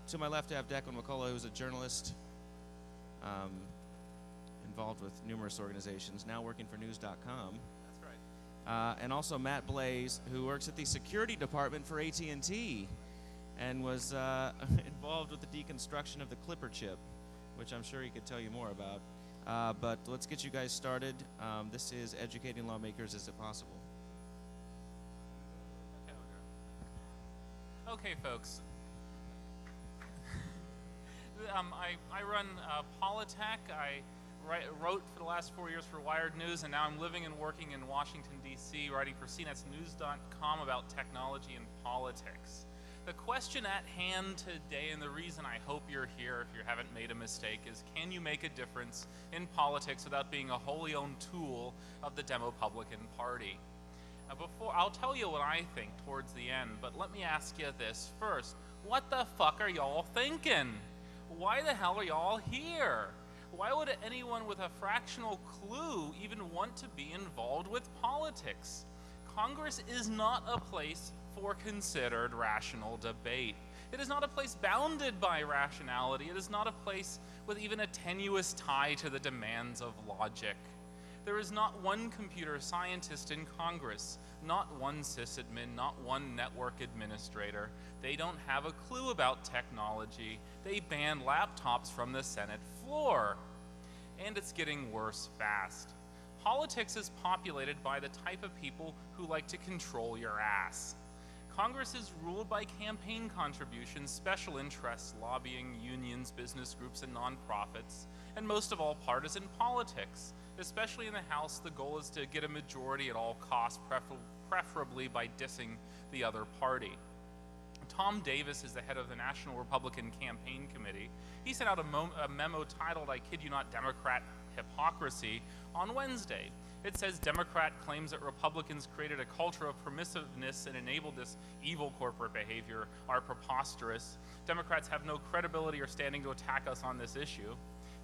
To my left, I have Declan McCullagh, who's a journalist involved with numerous organizations, now working for news.com. That's right. And also Matt Blaze, who works at the security department for AT&T and was involved with the deconstruction of the Clipper chip, which I'm sure he could tell you more about. But let's get you guys started. This is Educating Lawmakers Is It Possible? Okay, folks. I run Politech. I wrote for the last 4 years for Wired News, and now I'm living and working in Washington, D.C., writing for CNETsnews.com about technology and politics. The question at hand today, and the reason I hope you're here if you haven't made a mistake, is can you make a difference in politics without being a wholly owned tool of the Demopublican Party? Before, I'll tell you what I think towards the end, but let me ask you this first. What the fuck are y'all thinking? Why the hell are y'all here? Why would anyone with a fractional clue even want to be involved with politics? Congress is not a place for considered rational debate. It is not a place bounded by rationality. It is not a place with even a tenuous tie to the demands of logic. There is not one computer scientist in Congress, not one sysadmin, not one network administrator. They don't have a clue about technology. They ban laptops from the Senate floor. And it's getting worse fast. Politics is populated by the type of people who like to control your ass. Congress is ruled by campaign contributions, special interests, lobbying, unions, business groups, and nonprofits, and most of all, partisan politics. Especially in the House, the goal is to get a majority at all costs, preferably by dissing the other party. Tom Davis is the head of the National Republican Campaign Committee. He sent out a memo titled, "I kid you not, Democrat Hypocrisy," on Wednesday. It says Democrat claims that Republicans created a culture of permissiveness and enabled this evil corporate behavior are preposterous. Democrats have no credibility or standing to attack us on this issue.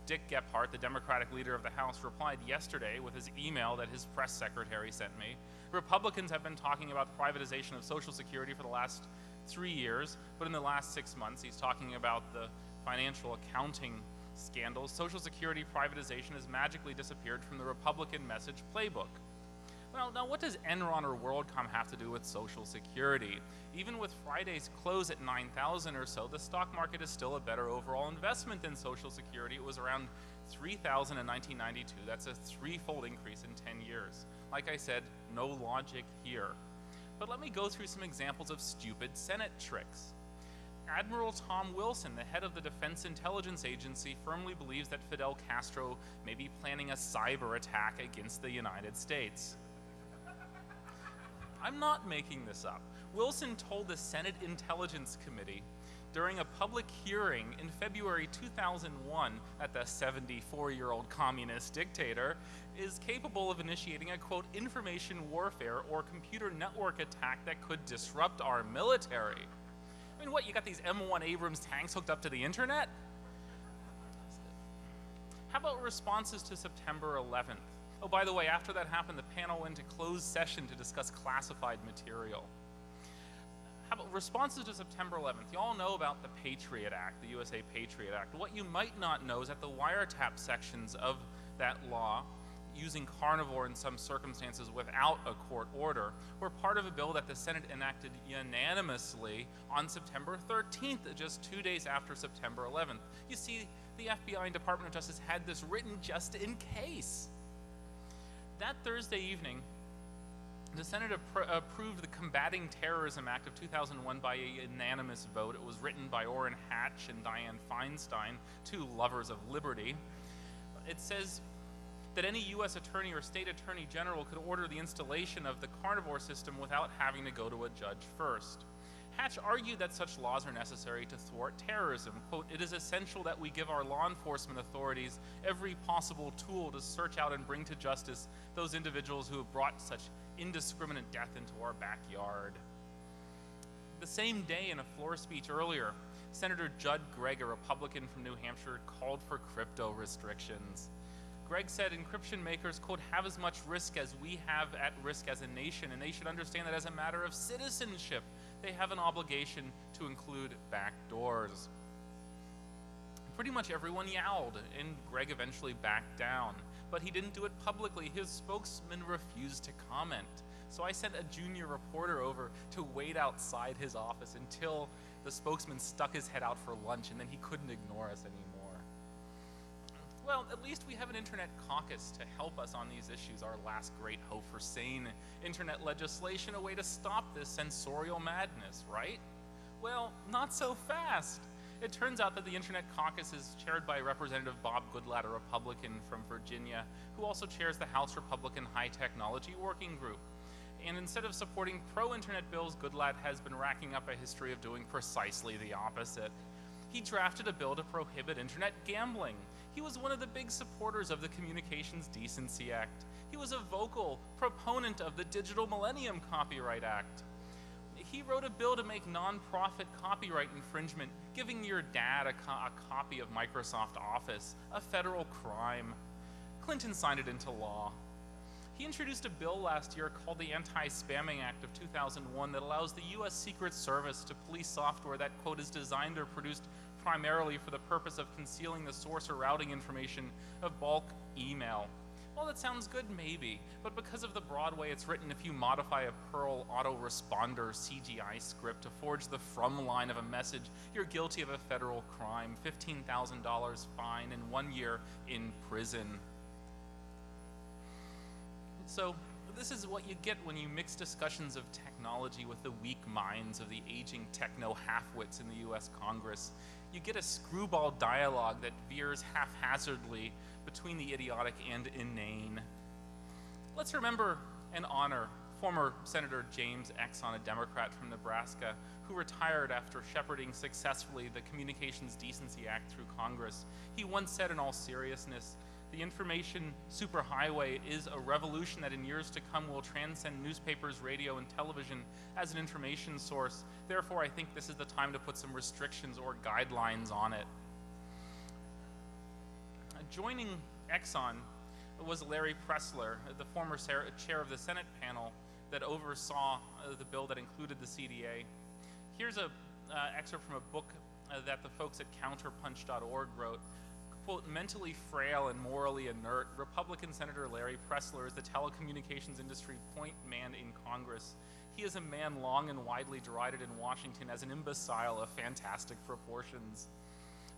Dick Gephardt, the Democratic leader of the House, replied yesterday with his email that his press secretary sent me. Republicans have been talking about privatization of Social Security for the last 3 years, but in the last 6 months, he's talking about the financial accounting scandals. Social Security privatization has magically disappeared from the Republican message playbook. Well, now what does Enron or WorldCom have to do with Social Security? Even with Friday's close at 9,000 or so, the stock market is still a better overall investment than Social Security. It was around 3,000 in 1992. That's a threefold increase in 10 years. Like I said, no logic here. But let me go through some examples of stupid Senate tricks. Admiral Tom Wilson, the head of the Defense Intelligence Agency, firmly believes that Fidel Castro may be planning a cyber attack against the United States. I'm not making this up. Wilson told the Senate Intelligence Committee during a public hearing in February 2001 that the 74-year-old communist dictator is capable of initiating a, quote, information warfare or computer network attack that could disrupt our military. I mean, what, you got these M1 Abrams tanks hooked up to the internet? How about responses to September 11th? Oh, by the way, after that happened, the panel went into closed session to discuss classified material. How about responses to September 11th? You all know about the Patriot Act, the USA Patriot Act. What you might not know is that the wiretap sections of that law, using carnivore in some circumstances without a court order, were part of a bill that the Senate enacted unanimously on September 13th, just 2 days after September 11th. You see, the FBI and Department of Justice had this written just in case. That Thursday evening, the Senate approved the Combating Terrorism Act of 2001 by a unanimous vote. It was written by Orrin Hatch and Dianne Feinstein, two lovers of liberty. It says that any U.S. attorney or state attorney general could order the installation of the carnivore system without having to go to a judge first. Hatch argued that such laws are necessary to thwart terrorism. Quote, "It is essential that we give our law enforcement authorities every possible tool to search out and bring to justice those individuals who have brought such indiscriminate death into our backyard." The same day, in a floor speech earlier, Senator Judd Gregg, a Republican from New Hampshire, called for crypto restrictions. Gregg said encryption makers, quote, "have as much risk as we have at risk as a nation, and they should understand that as a matter of citizenship, they have an obligation to include back doors. Pretty much everyone yowled, and Greg eventually backed down. But he didn't do it publicly. His spokesman refused to comment. So I sent a junior reporter over to wait outside his office until the spokesman stuck his head out for lunch, and then he couldn't ignore us anymore. Well, at least we have an internet caucus to help us on these issues, our last great hope for sane internet legislation, a way to stop this censorial madness, right? Well, not so fast. It turns out that the Internet Caucus is chaired by Representative Bob Goodlatte, a Republican from Virginia, who also chairs the House Republican High Technology Working Group. And instead of supporting pro-internet bills, Goodlatte has been racking up a history of doing precisely the opposite. He drafted a bill to prohibit internet gambling. He was one of the big supporters of the Communications Decency Act. He was a vocal proponent of the Digital Millennium Copyright Act. He wrote a bill to make nonprofit copyright infringement, giving your dad a copy of Microsoft Office, a federal crime. Clinton signed it into law. He introduced a bill last year called the Anti-Spamming Act of 2001 that allows the U.S. Secret Service to police software that, quote, is designed or produced primarily for the purpose of concealing the source or routing information of bulk email. Well, that sounds good, maybe, but because of the broad way it's written, if you modify a Perl autoresponder CGI script to forge the from line of a message, you're guilty of a federal crime, $15,000 fine, and 1 year in prison. So this is what you get when you mix discussions of technology with the weak minds of the aging techno-halfwits in the US Congress. You get a screwball dialogue that veers haphazardly between the idiotic and inane. Let's remember and honor former Senator James Exon, a Democrat from Nebraska, who retired after shepherding successfully the Communications Decency Act through Congress. He once said in all seriousness, "The information superhighway is a revolution that in years to come will transcend newspapers, radio, and television as an information source. Therefore, I think this is the time to put some restrictions or guidelines on it." Joining Exxon was Larry Pressler, the former chair of the Senate panel that oversaw the bill that included the CDA. Here's an excerpt from a book that the folks at counterpunch.org wrote. Quote, "Mentally frail and morally inert, Republican Senator Larry Pressler is the telecommunications industry point man in Congress. He is a man long and widely derided in Washington as an imbecile of fantastic proportions."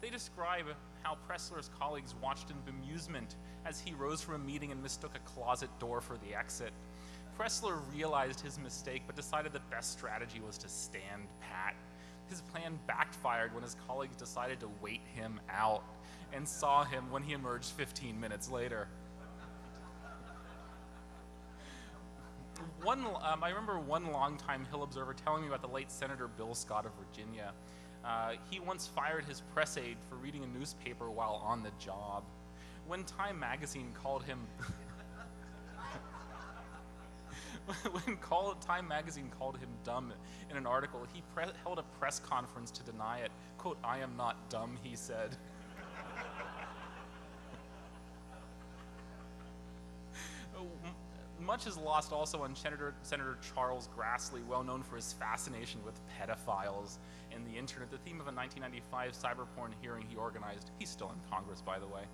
They describe how Pressler's colleagues watched in bemusement as he rose from a meeting and mistook a closet door for the exit. Pressler realized his mistake, but decided the best strategy was to stand pat. His plan backfired when his colleagues decided to wait him out and saw him when he emerged 15 minutes later. I remember one longtime Hill observer telling me about the late Senator Bill Scott of Virginia. He once fired his press aide for reading a newspaper while on the job. When Time magazine called him Time magazine called him dumb in an article, he held a press conference to deny it. Quote, "I am not dumb," he said. Much is lost also on Senator Charles Grassley, well known for his fascination with pedophiles and the internet, the theme of a 1995 cyberporn hearing he organized. He's still in Congress, by the way.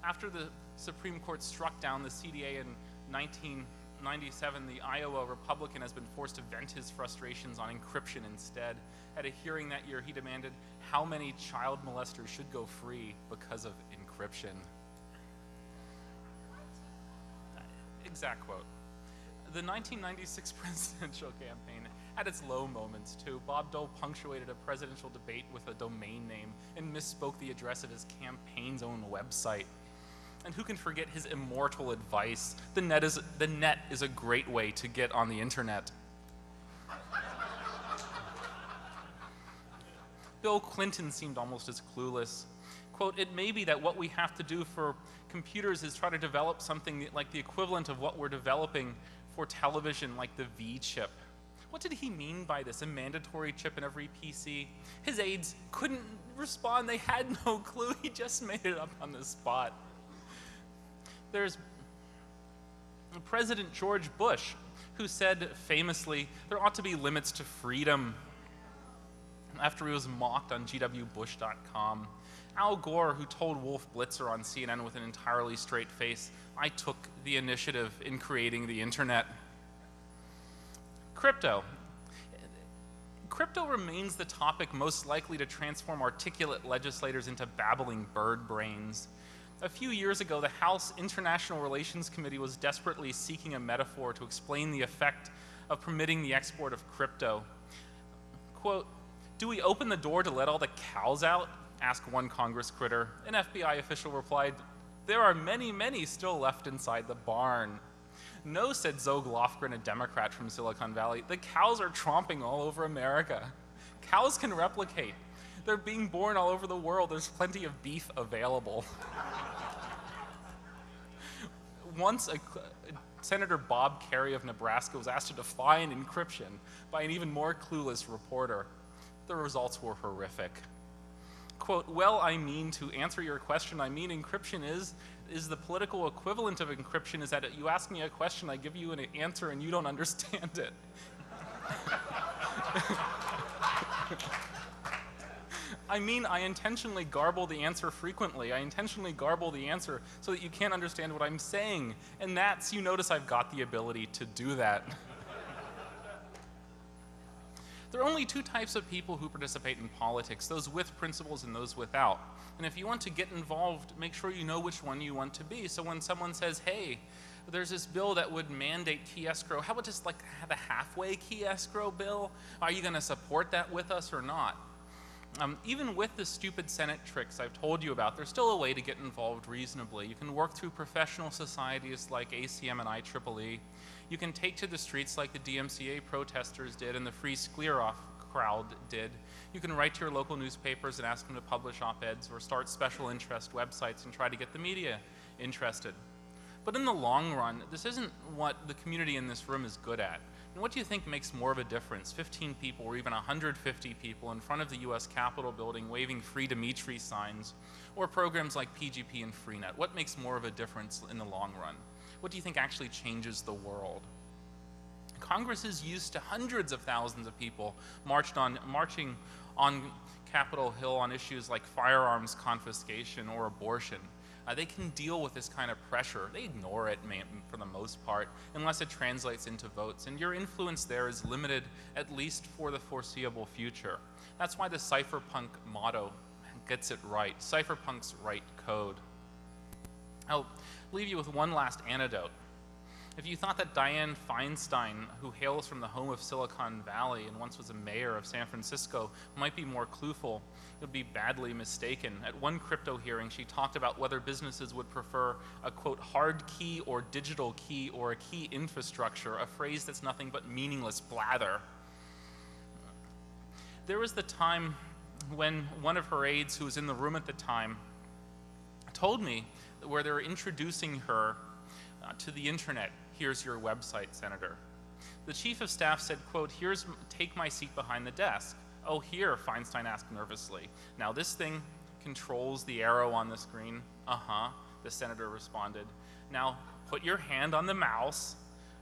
After the Supreme Court struck down the CDA in 1997, the Iowa Republican has been forced to vent his frustrations on encryption instead. At a hearing that year, he demanded how many child molesters should go free because of encryption. Exact quote. The 1996 presidential campaign had its low moments too. Bob Dole punctuated a presidential debate with a domain name and misspoke the address of his campaign's own website. And who can forget his immortal advice? The net is a great way to get on the internet. Bill Clinton seemed almost as clueless. Quote, "It may be that what we have to do for computers is try to develop something like the equivalent of what we're developing for television, like the V chip." What did he mean by this? A mandatory chip in every PC? His aides couldn't respond. They had no clue. He just made it up on the spot. There's President George Bush, who said famously, there ought to be limits to freedom, after he was mocked on gwbush.com. Al Gore, who told Wolf Blitzer on CNN with an entirely straight face, I took the initiative in creating the internet. Crypto. Crypto remains the topic most likely to transform articulate legislators into babbling bird brains. A few years ago, the House International Relations Committee was desperately seeking a metaphor to explain the effect of permitting the export of crypto. Quote, do we open the door to let all the cows out? Asked one Congress critter. An FBI official replied, there are many, many still left inside the barn. No, said Zog Lofgren, a Democrat from Silicon Valley. The cows are tromping all over America. Cows can replicate. They're being born all over the world. There's plenty of beef available. Once Senator Bob Kerrey of Nebraska was asked to define encryption by an even more clueless reporter. The results were horrific. Quote, well, I mean, to answer your question, I mean encryption is the political equivalent of encryption is that you ask me a question, I give you an answer, and you don't understand it. I mean, I intentionally garble the answer frequently. I intentionally garble the answer so that you can't understand what I'm saying. And that's, you notice I've got the ability to do that. There are only two types of people who participate in politics, those with principles and those without. And if you want to get involved, make sure you know which one you want to be. So when someone says, hey, there's this bill that would mandate key escrow, how about just like have a halfway key escrow bill? Are you going to support that with us or not? Even with the stupid Senate tricks I've told you about, there's still a way to get involved reasonably. You can work through professional societies like ACM and IEEE. You can take to the streets like the DMCA protesters did and the Free Skleroff crowd did. You can write to your local newspapers and ask them to publish op-eds or start special interest websites and try to get the media interested. But in the long run, this isn't what the community in this room is good at. And what do you think makes more of a difference? 15 people or even 150 people in front of the US Capitol building waving Free Dimitri signs, or programs like PGP and Freenet? What makes more of a difference in the long run? What do you think actually changes the world? Congress is used to hundreds of thousands of people marching on Capitol Hill on issues like firearms confiscation or abortion. They can deal with this kind of pressure. They ignore it for the most part, unless it translates into votes. And your influence there is limited, at least for the foreseeable future. That's why the cypherpunk motto gets it right. Cypherpunks write code. I'll leave you with one last anecdote. If you thought that Dianne Feinstein, who hails from the home of Silicon Valley and once was a mayor of San Francisco, might be more clueful, it would be badly mistaken. At one crypto hearing, she talked about whether businesses would prefer a, quote, hard key or digital key or a key infrastructure, a phrase that's nothing but meaningless blather. There was the time when one of her aides, who was in the room at the time, told me where they were introducing her to the internet. Here's your website, Senator. The chief of staff said, quote, take my seat behind the desk. Oh, here, Feinstein asked nervously. Now this thing controls the arrow on the screen. Uh-huh, the senator responded. Now put your hand on the mouse.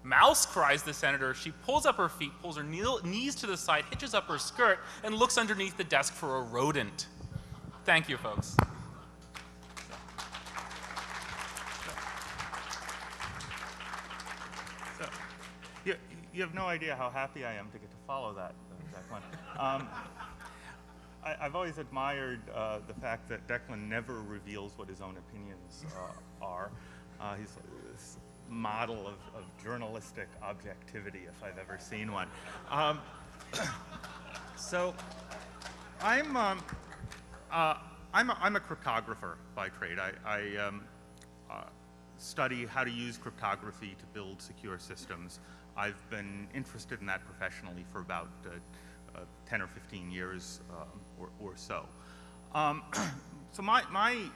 Mouse, cries the senator. She pulls up her feet, pulls her knees to the side, hitches up her skirt, and looks underneath the desk for a rodent. Thank you, folks. You have no idea how happy I am to get to follow that Declan. I've always admired the fact that Declan never reveals what his own opinions are. He's this model of journalistic objectivity, if I've ever seen one. So I'm a cryptographer by trade. I study how to use cryptography to build secure systems. I've been interested in that professionally for about 10 or 15 years or so. So my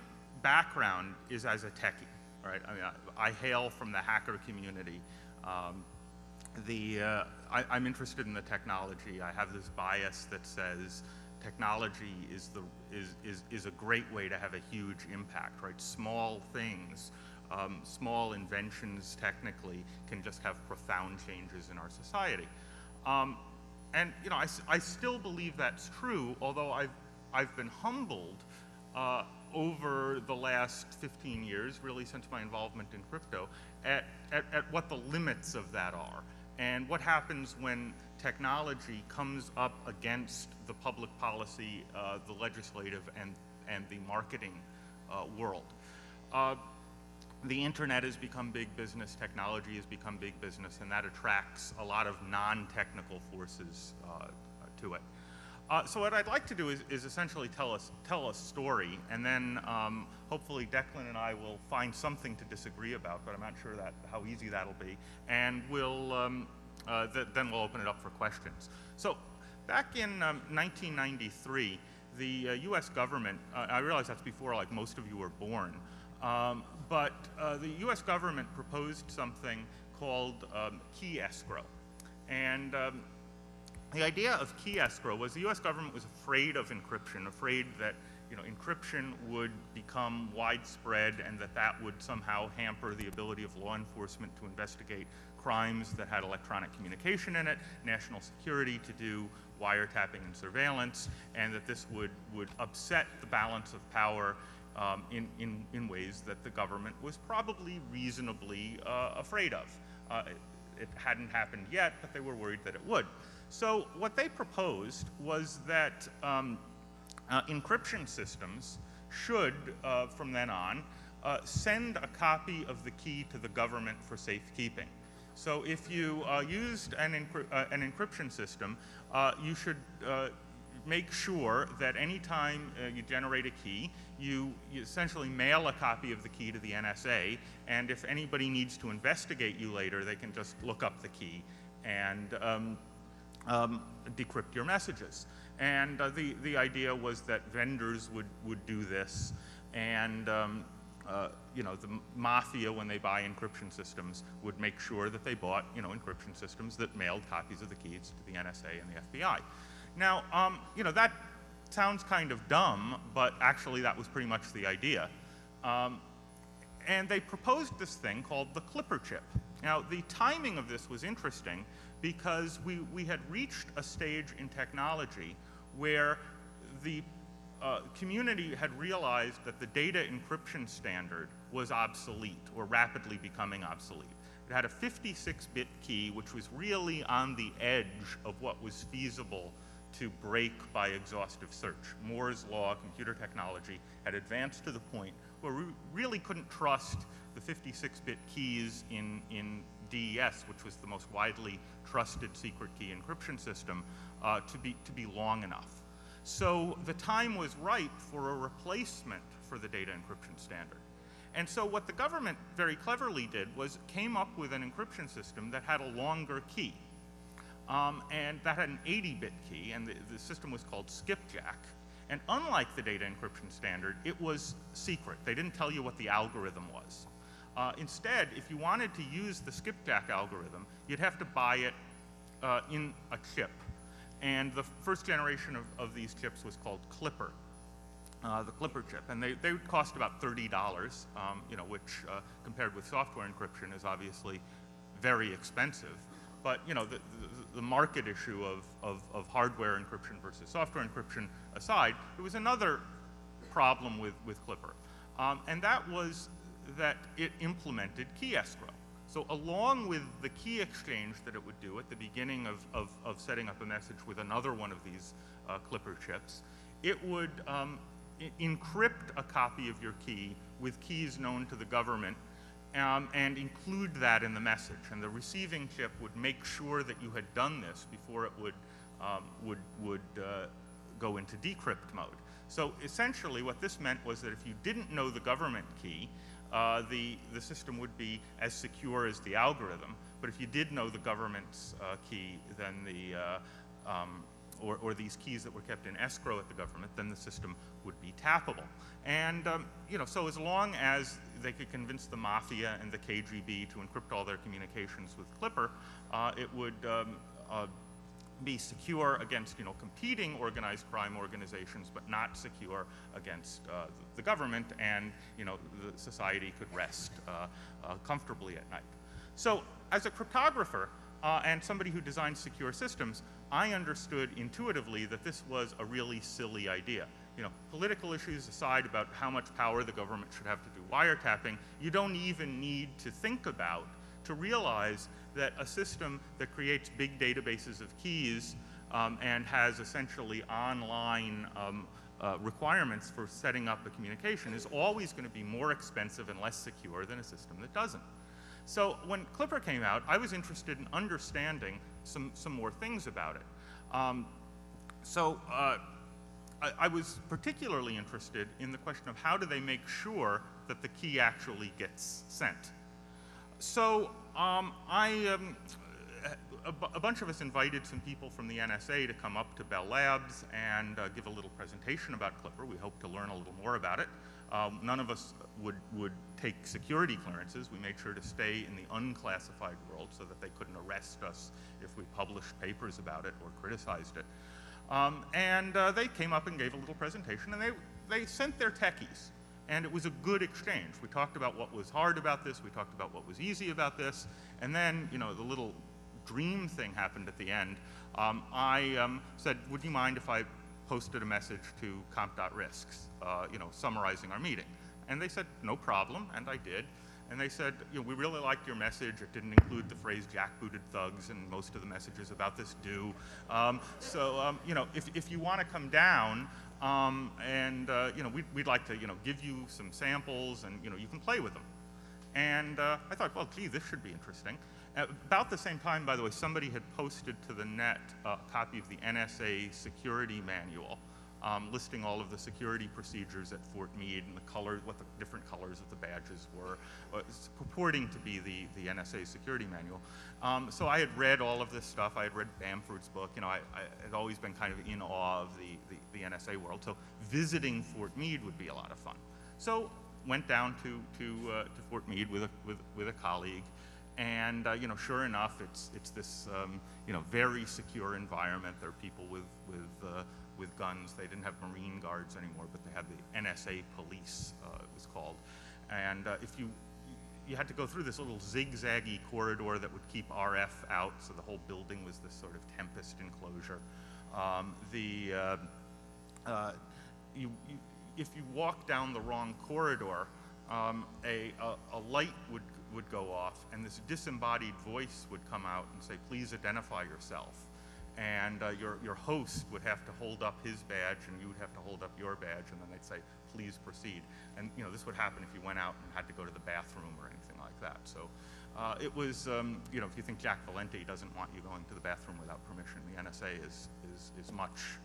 background is as a techie, right? I mean, I hail from the hacker community. I'm interested in the technology. I have this bias that says technology is a great way to have a huge impact, right? Small things small inventions technically can just have profound changes in our society. And you know, I still believe that's true, although I've been humbled over the last 15 years, really since my involvement in crypto, at what the limits of that are, and what happens when technology comes up against the public policy, the legislative, and the marketing world. The internet has become big business, technology has become big business, and that attracts a lot of non-technical forces to it. So what I'd like to do is essentially tell a story, and then hopefully Declan and I will find something to disagree about, but I'm not sure how easy that'll be, and then we'll open it up for questions. So back in 1993, the U.S. government, I realize that's before like most of you were born, but the U.S. government proposed something called key escrow. And the idea of key escrow was the U.S. government was afraid of encryption, afraid that encryption would become widespread and that would somehow hamper the ability of law enforcement to investigate crimes that had electronic communication in it, national security to do wiretapping and surveillance, and that this would upset the balance of power in ways that the government was probably reasonably afraid of. It hadn't happened yet, but they were worried that it would. So what they proposed was that encryption systems should, from then on, send a copy of the key to the government for safekeeping. So if you used an encryption system, you should make sure that any time you generate a key, you essentially mail a copy of the key to the NSA, and if anybody needs to investigate you later, they can just look up the key and decrypt your messages. And the idea was that vendors would do this, and the mafia, when they buy encryption systems, would make sure that they bought encryption systems that mailed copies of the keys to the NSA and the FBI. Now, that sounds kind of dumb, but actually that was pretty much the idea. And they proposed this thing called the Clipper chip. Now, the timing of this was interesting because we had reached a stage in technology where the community had realized that the data encryption standard was obsolete or rapidly becoming obsolete. It had a 56-bit key, which was really on the edge of what was feasible to break by exhaustive search. Moore's law, computer technology, had advanced to the point where we really couldn't trust the 56-bit keys in DES, which was the most widely trusted secret key encryption system, to be long enough. So the time was ripe for a replacement for the data encryption standard. And so what the government very cleverly did was came up with an encryption system that had a longer key. And that had an 80-bit key, and the system was called Skipjack. And unlike the data encryption standard, it was secret. They didn't tell you what the algorithm was. Instead, if you wanted to use the Skipjack algorithm, you'd have to buy it in a chip. And the first generation of these chips was called Clipper, the Clipper chip. And they would cost about $30, which compared with software encryption is obviously very expensive. But the market issue of hardware encryption versus software encryption aside, there was another problem with Clipper. And that was that it implemented key escrow. So along with the key exchange that it would do at the beginning of setting up a message with another one of these Clipper chips, it would encrypt a copy of your key with keys known to the government and include that in the message. And the receiving chip would make sure that you had done this before it would go into decrypt mode. So essentially what this meant was that if you didn't know the government key, the system would be as secure as the algorithm. But if you did know the government's key, then or these keys that were kept in escrow at the government, then the system would be tappable. And so as long as they could convince the mafia and the KGB to encrypt all their communications with Clipper, it would be secure against, competing organized crime organizations, but not secure against the government, and, the society could rest comfortably at night. So as a cryptographer and somebody who designs secure systems, I understood intuitively that this was a really silly idea. Political issues aside about how much power the government should have to do wiretapping, you don't even need to think about to realize that a system that creates big databases of keys and has essentially online requirements for setting up a communication is always going to be more expensive and less secure than a system that doesn't. So when Clipper came out, I was interested in understanding some more things about it. I was particularly interested in the question of how do they make sure that the key actually gets sent. So a bunch of us invited some people from the NSA to come up to Bell Labs and give a little presentation about Clipper. We hope to learn a little more about it. None of us would take security clearances. We made sure to stay in the unclassified world so that they couldn't arrest us if we published papers about it or criticized it. They came up and gave a little presentation, and they sent their techies. And it was a good exchange. We talked about what was hard about this, we talked about what was easy about this, and then, the little dream thing happened at the end. I said, would you mind if I posted a message to comp.risks, summarizing our meeting? And they said, no problem, and I did. And they said, we really liked your message. It didn't include the phrase jackbooted thugs, and most of the messages about this do. If you want to come down, we'd like to, give you some samples, and, you can play with them. And I thought, well, gee, this should be interesting. About the same time, by the way, somebody had posted to the net a copy of the NSA security manual, listing all of the security procedures at Fort Meade and what the different colors of the badges were, purporting to be the NSA security manual. So I had read all of this stuff. I had read Bamford's book. I had always been kind of in awe of the NSA world. So visiting Fort Meade would be a lot of fun. So went down to Fort Meade with a colleague. And sure enough, it's this very secure environment. There are people with guns. They didn't have Marine Guards anymore, but they had the NSA police, it was called. And if you had to go through this little zigzaggy corridor that would keep RF out, so the whole building was this sort of Tempest enclosure. If you walk down the wrong corridor, a light would go off, and this disembodied voice would come out and say, please identify yourself. And your host would have to hold up his badge, and you would have to hold up your badge, and then they'd say, please proceed. And this would happen if you went out and had to go to the bathroom or anything like that. So it was, if you think Jack Valenti doesn't want you going to the bathroom without permission, the NSA is much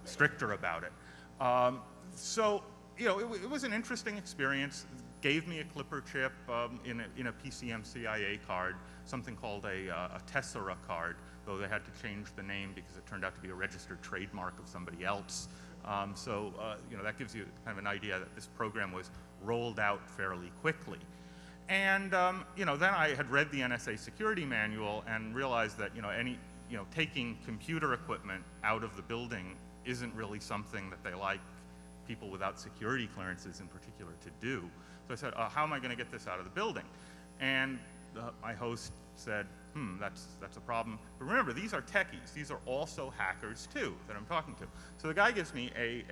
stricter about it. It was an interesting experience. Gave me a Clipper chip in a PCM CIA card, something called a Tessera card, though they had to change the name because it turned out to be a registered trademark of somebody else. That gives you kind of an idea that this program was rolled out fairly quickly. And then I had read the NSA security manual and realized that taking computer equipment out of the building isn't really something that they like people without security clearances in particular to do. So I said, how am I going to get this out of the building? And my host said, that's a problem. But remember, these are techies. These are also hackers, too, that I'm talking to. So the guy gives me a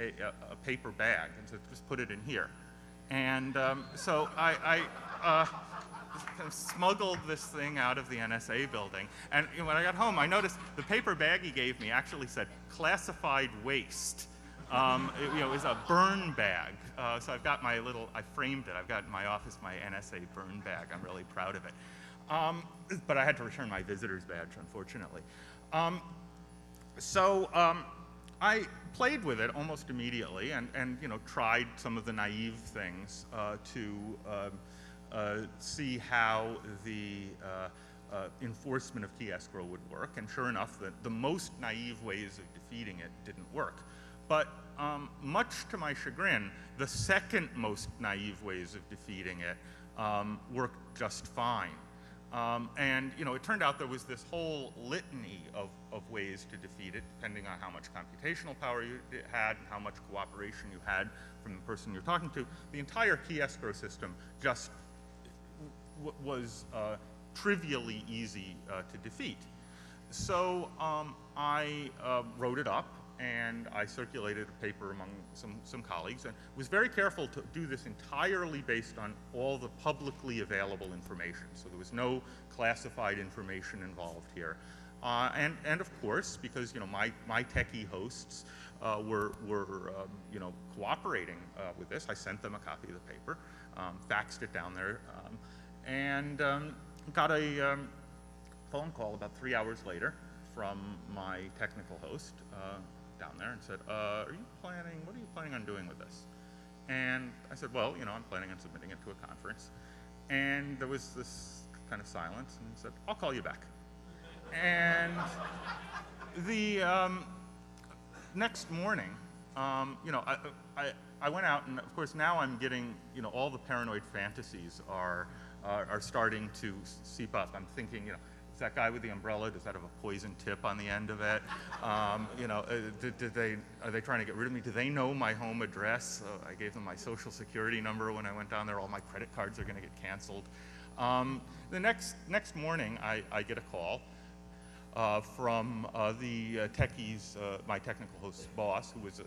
paper bag and says, just put it in here. And so I smuggled this thing out of the NSA building. And when I got home, I noticed the paper bag he gave me actually said classified waste. It was a burn bag. So I've got I framed it. I've got in my office my NSA burn bag. I'm really proud of it. But I had to return my visitor's badge, unfortunately. I played with it almost immediately and tried some of the naive things to see how the enforcement of key escrow would work. And sure enough, the most naive ways of defeating it didn't work. But much to my chagrin, the second most naive ways of defeating it worked just fine. And it turned out there was this whole litany of ways to defeat it, depending on how much computational power you had and how much cooperation you had from the person you're talking to. The entire key escrow system just was trivially easy to defeat. So I wrote it up, and I circulated a paper among some colleagues, and was very careful to do this entirely based on all the publicly available information. So there was no classified information involved here. And of course, because my techie hosts were cooperating with this, I sent them a copy of the paper, faxed it down there, and got a phone call about 3 hours later from my technical host down there and said, what are you planning on doing with this? And I said, well, I'm planning on submitting it to a conference. And there was this kind of silence, and he said, I'll call you back. And the next morning, I went out, and of course now I'm getting, all the paranoid fantasies are starting to seep up. I'm thinking, is that guy with the umbrella, does that have a poison tip on the end of it? Are they trying to get rid of me? Do they know my home address? I gave them my social security number when I went down there. All my credit cards are going to get canceled. The next morning, I get a call from the techies, my technical host's boss, who was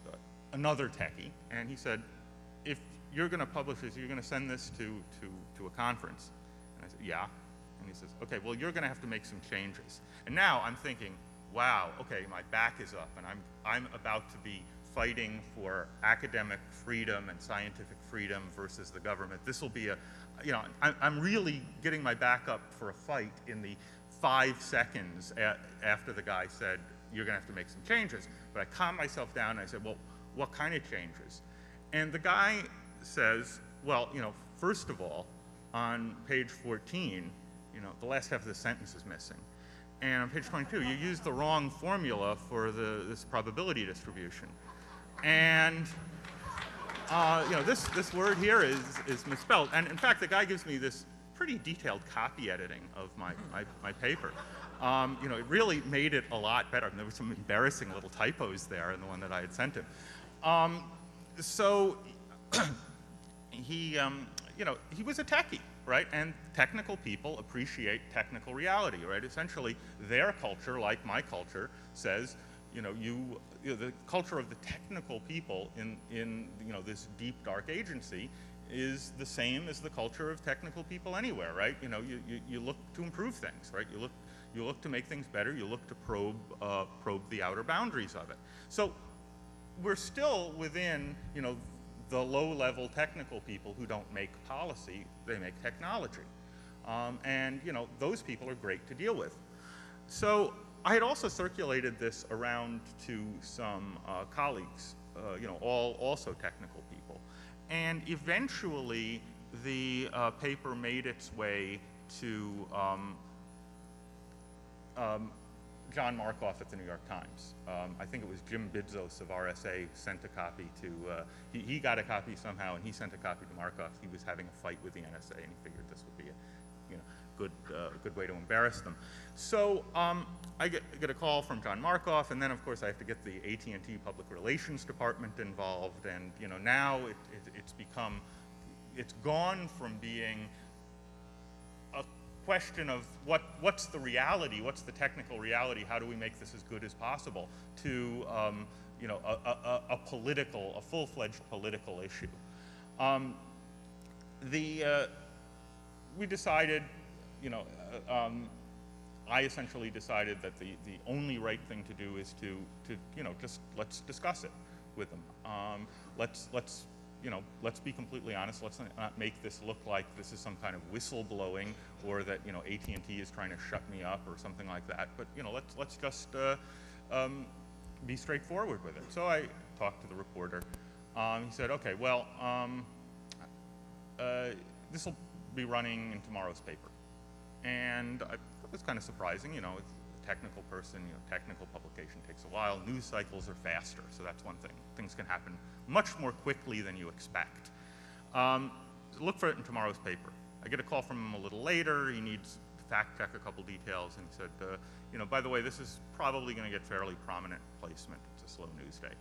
another techie, and he said, if you're going to publish this, you're going to send this to a conference. And I said, yeah. And he says, okay, well, you're going to have to make some changes. And now I'm thinking, wow, okay, my back is up, and I'm about to be fighting for academic freedom and scientific freedom versus the government. This will be I'm really getting my back up for a fight in the 5 seconds after the guy said, you're going to have to make some changes. But I calmed myself down, and I said, well, what kind of changes? And the guy says, well, first of all, on page 14, the last half of the sentence is missing. And on page 22, you used the wrong formula for this probability distribution. And this word here is misspelled. And in fact, the guy gives me this pretty detailed copy editing of my paper. It really made it a lot better. And there were some embarrassing little typos there in the one that I had sent him. So he was a techie, right? And technical people appreciate technical reality, right? Essentially, their culture, like my culture, says, the culture of the technical people in this deep, dark agency is the same as the culture of technical people anywhere, right? You look to improve things, right? You look to make things better. You look to probe the outer boundaries of it. So we're still within, the low-level technical people who don't make policy, they make technology. And those people are great to deal with. So I had also circulated this around to some colleagues, all also technical people. And eventually, the paper made its way to John Markoff at the New York Times. I think it was Jim Bidzos of RSA sent a copy to, he got a copy somehow, and he sent a copy to Markoff. He was having a fight with the NSA, and he figured this would be a good way to embarrass them. So I get a call from John Markoff, and then of course I have to get the AT&T Public Relations Department involved, and now it's gone from being a question of what's the reality, what's the technical reality, how do we make this as good as possible, to a full-fledged political issue. We decided, I essentially decided that the only right thing to do is to just let's discuss it with them. Let's be completely honest. Let's not make this look like this is some kind of whistleblowing, or that AT&T is trying to shut me up or something like that. But let's just be straightforward with it. So I talked to the reporter. He said, okay, well, this will be running in tomorrow's paper. And it was kind of surprising, as a technical person, technical publication takes a while. News cycles are faster, so that's one thing. Things can happen much more quickly than you expect. Look for it in tomorrow's paper. I get a call from him a little later. He needs to fact check a couple details, and he said, you know, by the way, this is probably going to get fairly prominent placement. It's a slow news day.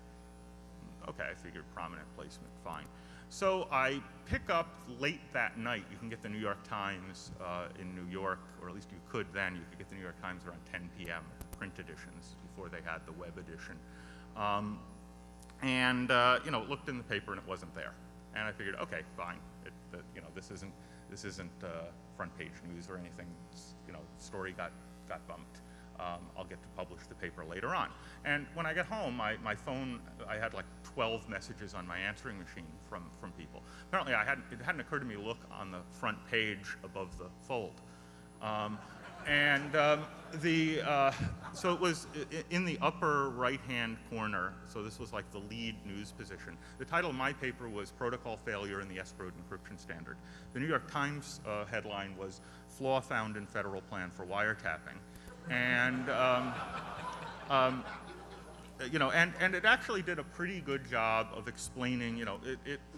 Okay, I figured prominent placement, fine. So I pick up late that night. You can get the New York Times in New York, or at least you could then. You could get the New York Times around 10 p.m., print editions, before they had the web edition. You know, looked in the paper and it wasn't there. And I figured, okay, fine. You know, this isn't front page news or anything. You know, story got bumped. I'll get to publish the paper later on. And when I get home, my phone, I had like 12 messages on my answering machine from people. Apparently, it hadn't occurred to me to look on the front page above the fold. So it was in the upper right-hand corner, so this was like the lead news position. The title of my paper was Protocol Failure in the Escrowed Encryption Standard. The New York Times headline was Flaw Found in Federal Plan for Wiretapping. And, you know, and it actually did a pretty good job of explaining, you know,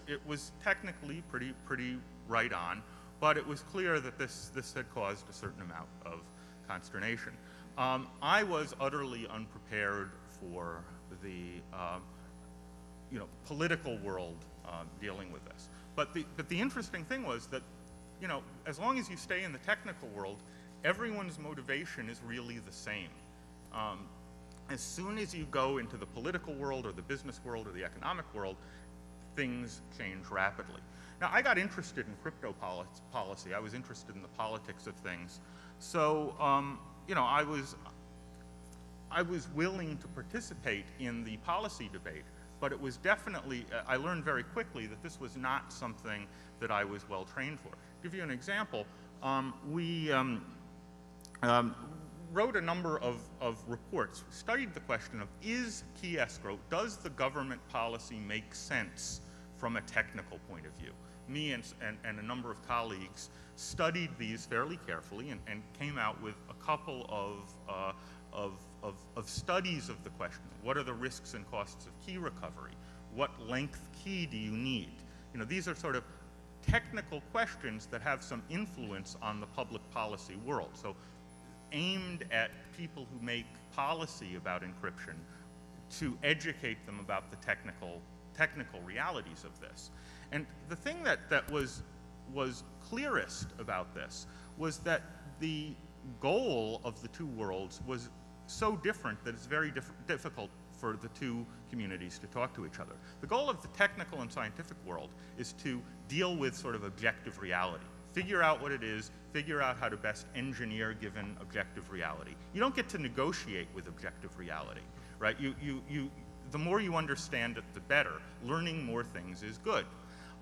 it was technically pretty right on, but it was clear that this had caused a certain amount of consternation. I was utterly unprepared for the, you know, political world dealing with this. But the interesting thing was that, you know, as long as you stay in the technical world, everyone's motivation is really the same. As soon as you go into the political world or the business world or the economic world, things change rapidly. Now, I got interested in crypto policy. I was interested in the politics of things. So, you know, I was willing to participate in the policy debate, but it was definitely, I learned very quickly that this was not something that I was well trained for. To give you an example, we wrote a number of reports, studied the question of, is key escrow, does the government policy make sense from a technical point of view? Me and a number of colleagues studied these fairly carefully and came out with a couple of studies of the question. What are the risks and costs of key recovery? What length key do you need? You know, these are sort of technical questions that have some influence on the public policy world. So aimed at people who make policy about encryption to educate them about the technical realities of this. And the thing that was clearest about this was that the goal of the two worlds was so different that it's very difficult for the two communities to talk to each other. The goal of the technical and scientific world is to deal with sort of objective reality. Figure out what it is, figure out how to best engineer given objective reality. You don't get to negotiate with objective reality, right? The more you understand it, the better. Learning more things is good.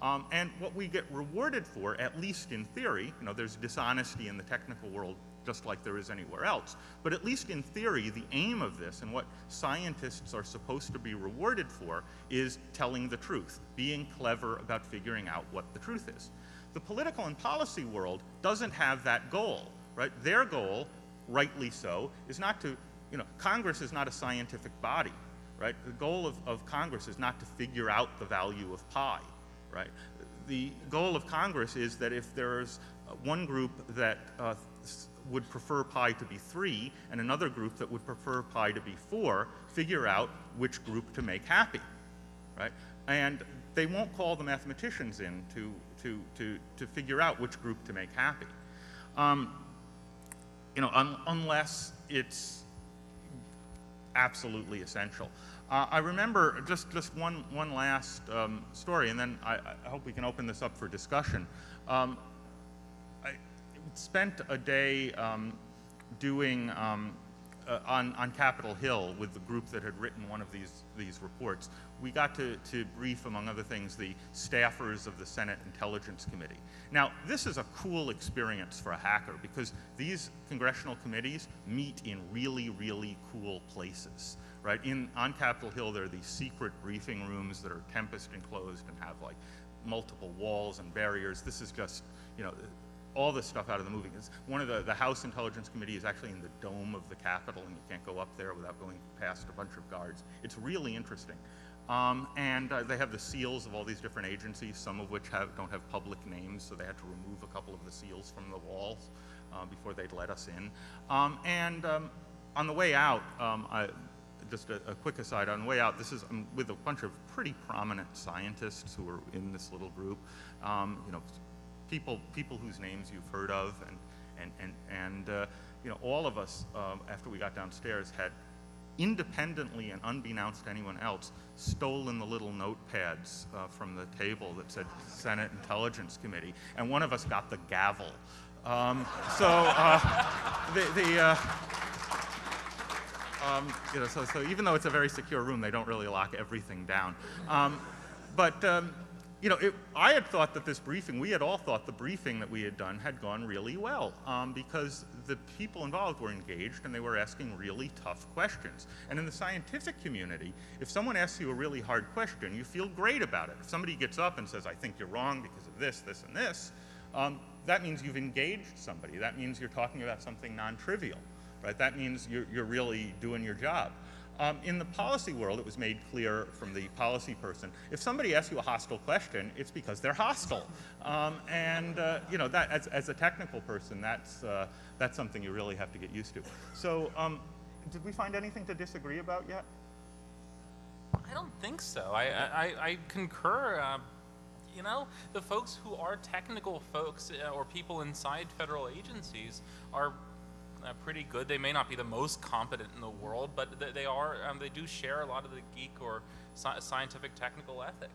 And what we get rewarded for, at least in theory, you know, there's dishonesty in the technical world just like there is anywhere else, but at least in theory, the aim of this and what scientists are supposed to be rewarded for is telling the truth, being clever about figuring out what the truth is. The political and policy world doesn't have that goal, right? Their goal, rightly so, is not to, you know, Congress is not a scientific body, right? The goal of Congress is not to figure out the value of pi, right? The goal of Congress is that if there's one group that would prefer pi to be 3 and another group that would prefer pi to be 4, figure out which group to make happy, right? And they won't call the mathematicians in to figure out which group to make happy, you know, unless it's absolutely essential. I remember just one last story, and then I hope we can open this up for discussion. I spent a day doing on Capitol Hill with the group that had written one of these reports. We got to brief, among other things, the staffers of the Senate Intelligence Committee. Now, this is a cool experience for a hacker because these congressional committees meet in really, really cool places, right? On Capitol Hill, there are these secret briefing rooms that are tempest enclosed and have like multiple walls and barriers. This is just, you know, all this stuff out of the movie. One of the House Intelligence Committee is actually in the dome of the Capitol, and you can't go up there without going past a bunch of guards. It's really interesting. And they have the seals of all these different agencies, some of which don't have public names, so they had to remove a couple of the seals from the walls. before they'd let us in. On the way out, just a quick aside, on the way out, this is with a bunch of pretty prominent scientists who are in this little group, you know, people whose names you've heard of, and you know, all of us, after we got downstairs, had independently and unbeknownst to anyone else, stolen the little notepads from the table that said Senate Intelligence Committee, and one of us got the gavel. You know, so even though it's a very secure room, they don't really lock everything down. You know, I had thought that this briefing, we had all thought the briefing that we had done had gone really well, because the people involved were engaged and they were asking really tough questions. And in the scientific community, if someone asks you a really hard question, you feel great about it. If somebody gets up and says, I think you're wrong because of this, this, and this, that means you've engaged somebody. That means you're talking about something non-trivial, right? That means you're really doing your job. In the policy world, it was made clear from the policy person, if somebody asks you a hostile question, it's because they're hostile. You know, that as a technical person, that's something you really have to get used to. So, did we find anything to disagree about yet? I don't think so. I concur. You know, the folks who are technical folks or people inside federal agencies are pretty good. They may not be the most competent in the world, but they are. They do share a lot of the geek or scientific technical ethic.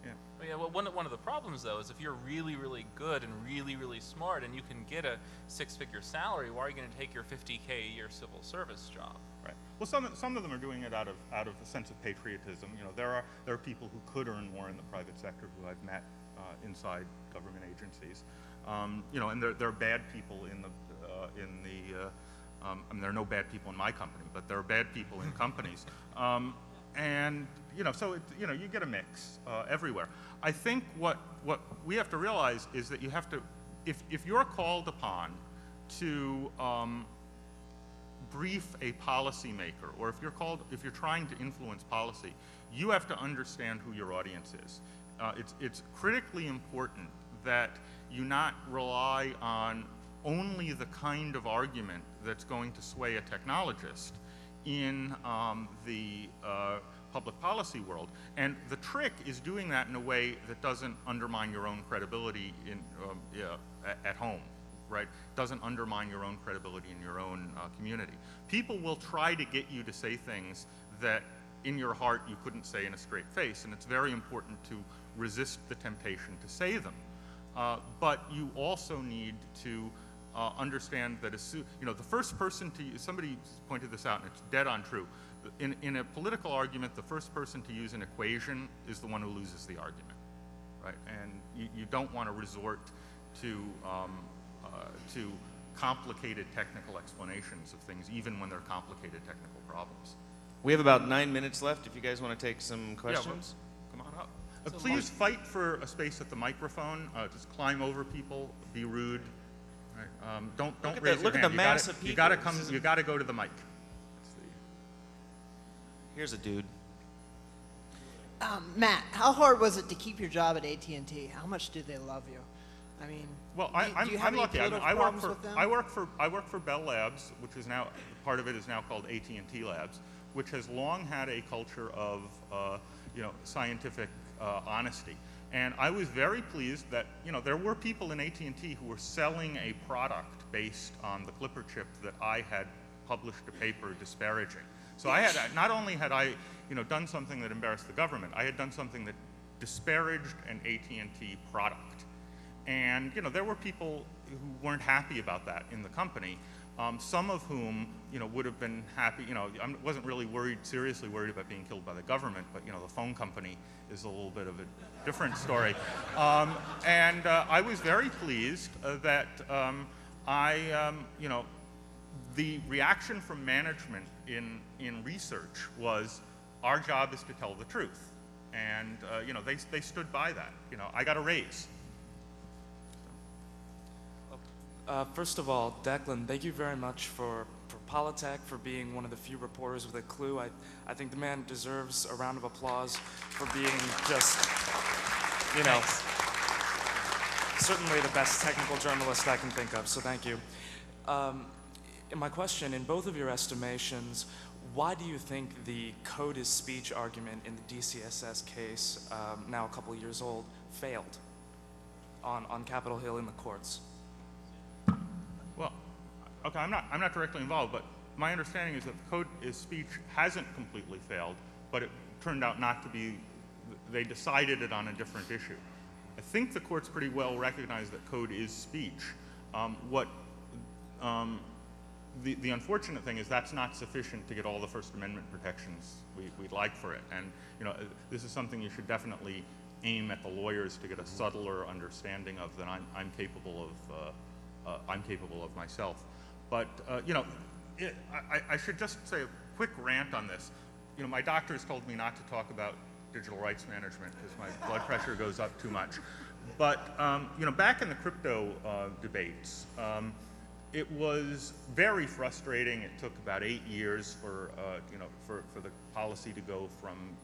Yeah. Well, one of the problems though is if you're really, really good and really, really smart, and you can get a 6-figure salary, why are you going to take your $50K a year civil service job? Right. Well, some of them are doing it out of a sense of patriotism. You know, there are people who could earn more in the private sector who I've met inside government agencies. You know, and there are bad people in the I mean, there are no bad people in my company, but there are bad people in companies. And, you know, so, you know, you get a mix everywhere. I think what we have to realize is that you have to, if you're called upon to brief a policymaker, or if you're trying to influence policy, you have to understand who your audience is. It's critically important that you not rely on only the kind of argument that's going to sway a technologist in the public policy world. And the trick is doing that in a way that doesn't undermine your own credibility at home, right? Doesn't undermine your own credibility in your own community. People will try to get you to say things that in your heart you couldn't say in a straight face, and it's very important to resist the temptation to say them. But you also need to understand that you know, the first person to use, somebody pointed this out and it's dead on true. In a political argument, the first person to use an equation is the one who loses the argument, right? And you don't want to resort to complicated technical explanations of things, even when they're complicated technical problems. We have about 9 minutes left if you guys want to take some questions. Yeah, come on up. Please fight for a space at the microphone. Just climb over people, be rude. Right. Don't raise your hand. Look at the mass of people. You gotta go to the mic. Here's a dude. Matt, how hard was it to keep your job at AT&T? How much did they love you? I mean, well, do you have I'm any lucky. political I problems with them? work for Bell Labs, which is now part of it is now called AT&T Labs, which has long had a culture of you know, scientific honesty. And I was very pleased that, you know, there were people in AT&T who were selling a product based on the Clipper chip that I had published a paper disparaging. So I had, not only had I, you know, done something that embarrassed the government, I had done something that disparaged an AT&T product. And, you know, there were people who weren't happy about that in the company, some of whom, you know, would have been happy, you know, I wasn't really seriously worried about being killed by the government, but, you know, the phone company is a little bit of a different story. I was very pleased that you know, the reaction from management in research was, our job is to tell the truth. And, you know, they stood by that. You know, I got a raise. First of all, Declan, thank you very much for Politech, for being one of the few reporters with a clue. I think the man deserves a round of applause for being just, you know. certainly the best technical journalist I can think of, so thank you. In my question, in both of your estimations, why do you think the code is speech argument in the DCSS case, now a couple years old, failed on Capitol Hill in the courts? Well, okay, I'm not directly involved, but my understanding is that the code is speech hasn't completely failed, but it turned out not to be. They decided it on a different issue. I think the courts pretty well recognize that code is speech. The unfortunate thing is that's not sufficient to get all the First Amendment protections we'd like for it. And this is something you should definitely aim at the lawyers to get a subtler understanding of than I'm capable of myself. But I should just say a quick rant on this. My doctors told me not to talk about digital rights management because my blood pressure goes up too much. But back in the crypto debates, it was very frustrating. It took about 8 years for the policy to go from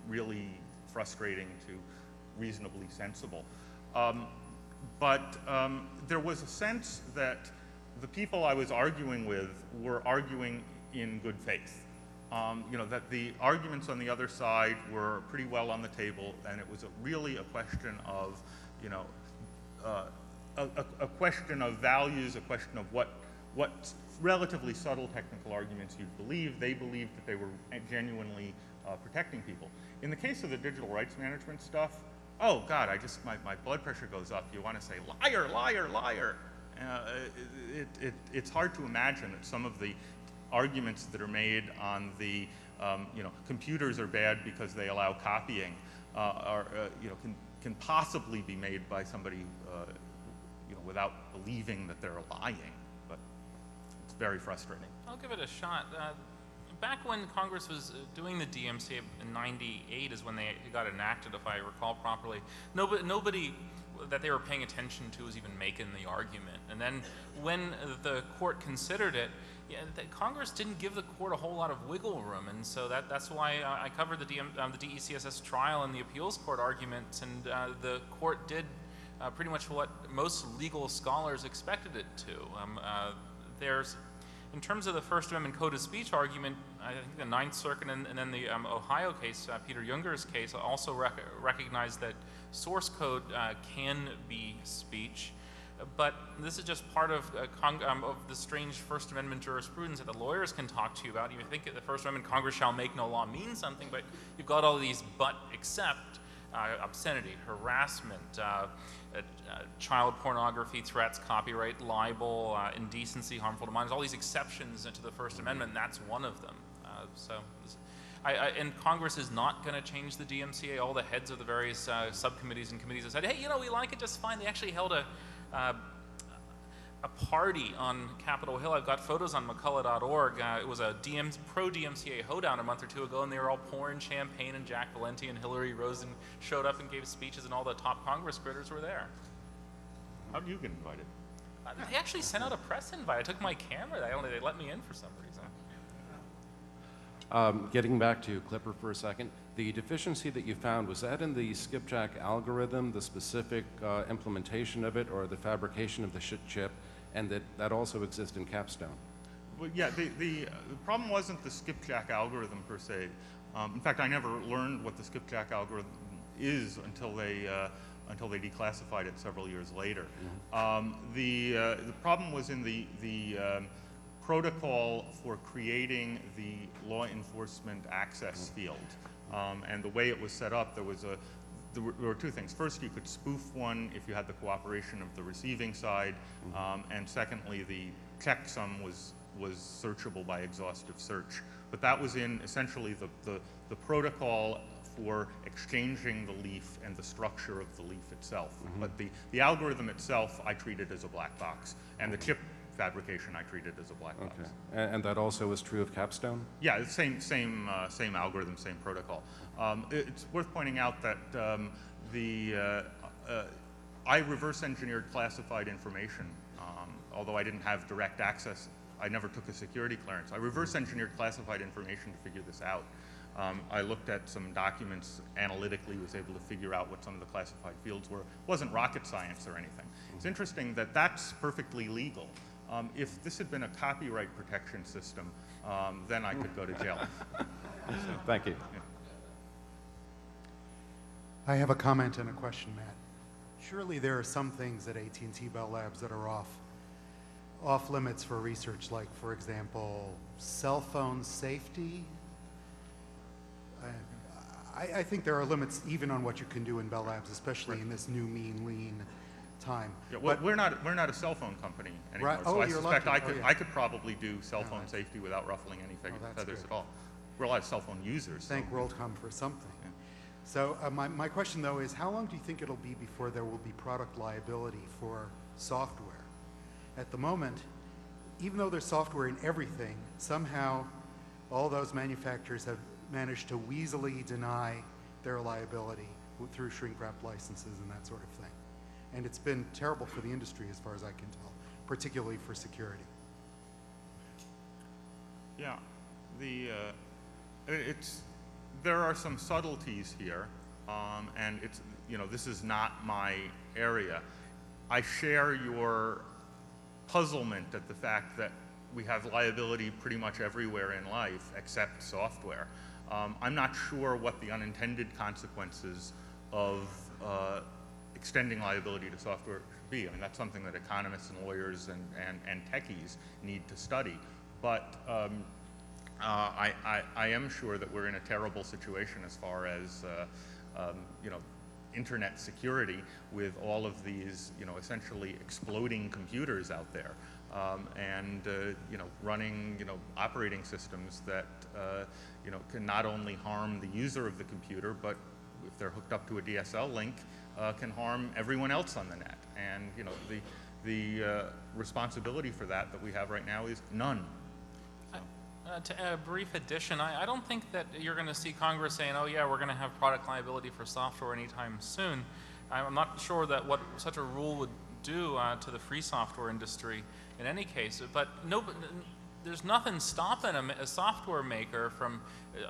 really frustrating to reasonably sensible. But there was a sense that the people I was arguing with were arguing in good faith. That the arguments on the other side were pretty well on the table, and it was really a question of, a question of values, a question of what relatively subtle technical arguments you'd believe. They believed that they were genuinely protecting people. In the case of the digital rights management stuff, oh God, my blood pressure goes up. You want to say, liar, liar, liar. It's hard to imagine that some of the arguments that are made on the, computers are bad because they allow copying, can possibly be made by somebody, without believing that they're lying. But it's very frustrating. I'll give it a shot. Back when Congress was doing the DMCA in '98 is when they got enacted, if I recall properly. Nobody that they were paying attention to was even making the argument. And then when the court considered it, Congress didn't give the court a whole lot of wiggle room, and so that's why I covered the DECSS trial and the appeals court arguments, and the court did pretty much what most legal scholars expected it to. In terms of the First Amendment code of speech argument, I think the Ninth Circuit and then the Ohio case, Peter Junger's case, also recognized that source code can be speech. But this is just part of the strange First Amendment jurisprudence that the lawyers can talk to you about. You think that the First Amendment, Congress shall make no law, means something, but you've got all these but except obscenity, harassment, child pornography, threats, copyright, libel, indecency, harmful to minors, all these exceptions to the First Amendment, and that's one of them. And Congress is not going to change the DMCA. All the heads of the various subcommittees and committees have said, hey, we like it just fine. They actually held a party on Capitol Hill. I've got photos on McCullagh.org. It was a pro-DMCA hoedown a month or two ago, and they were all pouring champagne, and Jack Valenti and Hillary Rosen showed up and gave speeches, and all the top Congress critters were there. How did you get invited? They actually sent out a press invite. I took my camera. They let me in for some reason. Getting back to Clipper for a second, the deficiency that you found, was that in the skipjack algorithm, the specific implementation of it, or the fabrication of the chip, and that also exists in Capstone? Well, yeah, the problem wasn't the skipjack algorithm per se. In fact, I never learned what the skipjack algorithm is until they declassified it several years later. Mm-hmm. The problem was in the protocol for creating the law enforcement access field. And the way it was set up, there were two things. First, you could spoof one if you had the cooperation of the receiving side, and secondly, the checksum was searchable by exhaustive search. But that was in essentially the protocol for exchanging the leaf and the structure of the leaf itself. Mm-hmm. But the algorithm itself I treated as a black box, and the chip fabrication I treated as a black box. Okay. And that also is true of Capstone? Yeah, same algorithm, same protocol. It's worth pointing out that I reverse engineered classified information. Although I didn't have direct access, I never took a security clearance. I reverse engineered classified information to figure this out. I looked at some documents analytically, was able to figure out what some of the classified fields were. It wasn't rocket science or anything. It's interesting that that's perfectly legal. If this had been a copyright protection system, then I could go to jail. So, Thank you. yeah. I have a comment and a question, Matt. Surely there are some things at AT&T Bell Labs that are off limits for research, like, for example, cell phone safety. I think there are limits even on what you can do in Bell Labs, especially in this new mean, lean time. Yeah, well, But we're not a cell phone company anymore, Right. so Oh, I you're suspect lucky. I could probably do cell phone that's- safety without ruffling any that's feathers good. at all. We're a lot of cell phone users. thank so. WorldCom for something. Yeah. So my question, though, is how long do you think it'll be before there will be product liability for software? At the moment, even though there's software in everything, somehow all those manufacturers have managed to weaselly deny their liability through shrink-wrapped licenses and that sort of thing. And it's been terrible for the industry as far as I can tell, particularly for security. Yeah, there are some subtleties here, and this is not my area. I share your puzzlement at the fact that we have liability pretty much everywhere in life except software. I'm not sure what the unintended consequences of extending liability to software should be. I mean, that's something that economists and lawyers and techies need to study. But I am sure that we're in a terrible situation as far as internet security with all of these essentially exploding computers out there, and running operating systems that can not only harm the user of the computer, but if they're hooked up to a DSL link, can harm everyone else on the net. And the responsibility for that we have right now is none. To add a brief addition, I don't think that you're going to see Congress saying, oh yeah, we're going to have product liability for software anytime soon. I'm not sure that what such a rule would do to the free software industry in any case, but there's nothing stopping a software maker from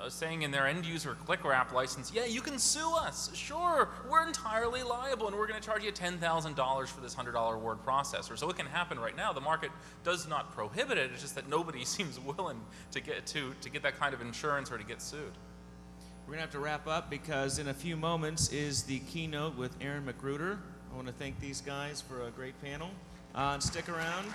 saying in their end user click wrap license, yeah, you can sue us. Sure, we're entirely liable and we're going to charge you $10,000 for this $100 word processor. So it can happen right now. The market does not prohibit it. It's just that nobody seems willing to get that kind of insurance or to get sued. We're going to have to wrap up because in a few moments is the keynote with Aaron McGruder. I want to thank these guys for a great panel. And stick around.